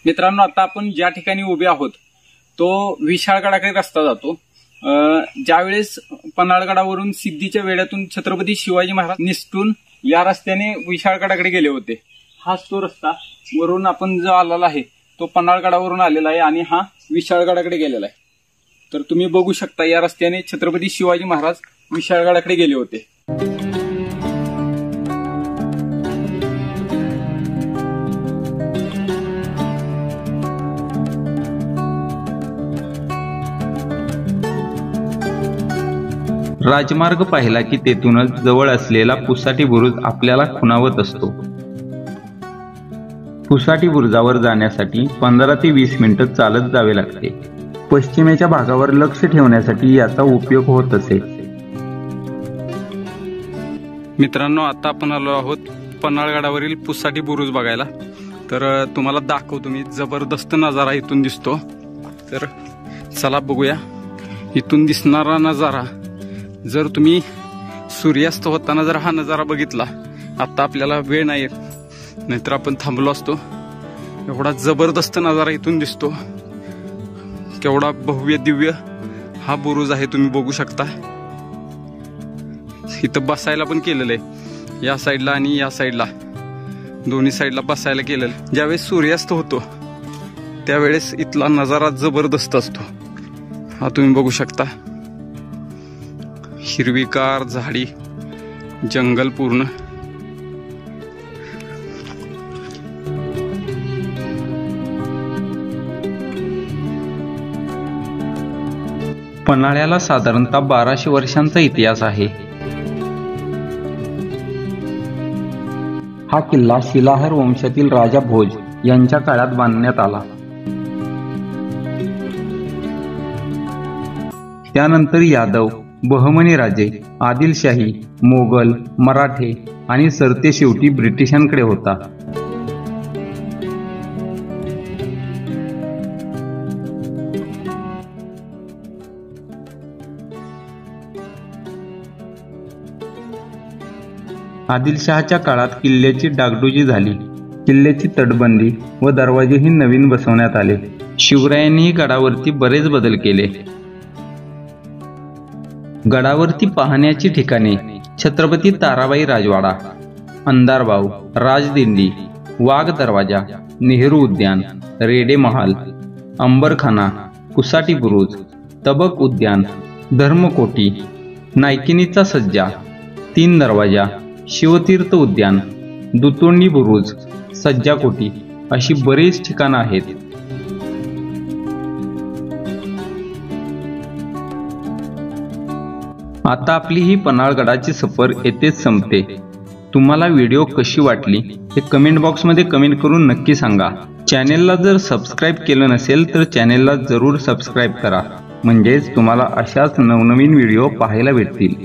मित्रांनो, आता आपण ज्या ठिकाणी उभे आहोत तो विशाळगडाकडे रस्ता जातो। ज्यावेळेस पन्हाळगडावरून सिद्धीच्या वेढ्यातून छत्रपती शिवाजी महाराज निसटून या रस्त्याने विशाळगडाकडे गेले होते। हाच तो रस्ता वरून आपण जो आलेला आहे तो पन्हाळगडावरून आलेला आहे आणि हा विशाळगडाकडे गेलेला आहे। तर तुम्ही बघू शकता या रस्त्याने छत्रपती शिवाजी महाराज विशाळगडाकडे गेले होते। राजमार्ग पाहिला की तेथूनच जवळ असलेला पुसाटी बुरुज आपल्याला खुणावत असतो। पुसाटी बुरुजावर जाण्यासाठी 15 ते 20 मिनिटे चालत जावे लागते। पश्चिमेच्या भागावर लक्ष ठेवण्यासाठी याचा उपयोग होत असे। मित्रांनो, आता आपण आलो आहोत पन्हाळगडावरील पुसाटी बुरुज बघायला। तर तुम्हाला दाखवतो मी, जबरदस्त नजारा इथून दिसतो। तर चला बघूया इथून दिसणारा नजारा। जर तुम्ही सूर्यास्त होताना जर हा नजारा बघितला, आता आपल्याला वेळ नाही नाहीतर आपण थांबलो असतो। एवढा जबरदस्त नजारा इथून दिसतो, केवढा भव्य दिव्य हा बुरुज आहे, तुम्ही बघू शकता। इथं बसायला पण केलेलं आहे, या साईडला आणि या साईडला, दोन्ही साईडला बसायला केलेलं। ज्यावेळेस सूर्यास्त होतो त्यावेळेस इथला नजारा जबरदस्त असतो, हा तुम्ही बघू शकता। हिरवीगार झाडी, जंगल पूर्ण। पन्हाळ्याला साधारणतः 1200 वर्षांचा इतिहास आहे। हा किल्ला शिलाहार वंशातील राजा भोज यांच्या काळात बांधण्यात आला। त्यानंतर यादव, बहमनी राजे, आदिलशाही, मोगल, मराठे आणि सरतेशेवटी ब्रिटिशांकडे होता। आदिलशहाच्या काळात किल्ल्याची डागडुजी झाली। किल्ल्याची तटबंदी व दरवाजेही नवीन बसवण्यात आले। शिवरायांनीही गडावरती बरेच बदल केले। गडावरती पाहण्याची ठिकाणे छत्रपती ताराबाई राजवाडा, अंधारबाव, राजदिंडी, वाघ दरवाजा, नेहरू उद्यान, रेडे महाल, अंबरखाना, पुसाटी बुरुज, तबक उद्यान, धर्मकोटी, नायकिनीचा सज्जा, 3 दरवाजा, शिवतीर्थ उद्यान, दुतोंडी बुरुज, सज्जाकोटी अशी बरीच ठिकाणं आहेत। आता आपली ही पन्हाळगडाची सफर येथेच संपते। तुम्हाला व्हिडिओ कशी वाटली हे कमेंट बॉक्समध्ये कमेंट करून नक्की सांगा। चॅनेलला जर सबस्क्राईब केलं नसेल तर चॅनेलला जरूर सबस्क्राईब करा, म्हणजेच तुम्हाला अशाच नवनवीन व्हिडिओ पाहायला भेटतील।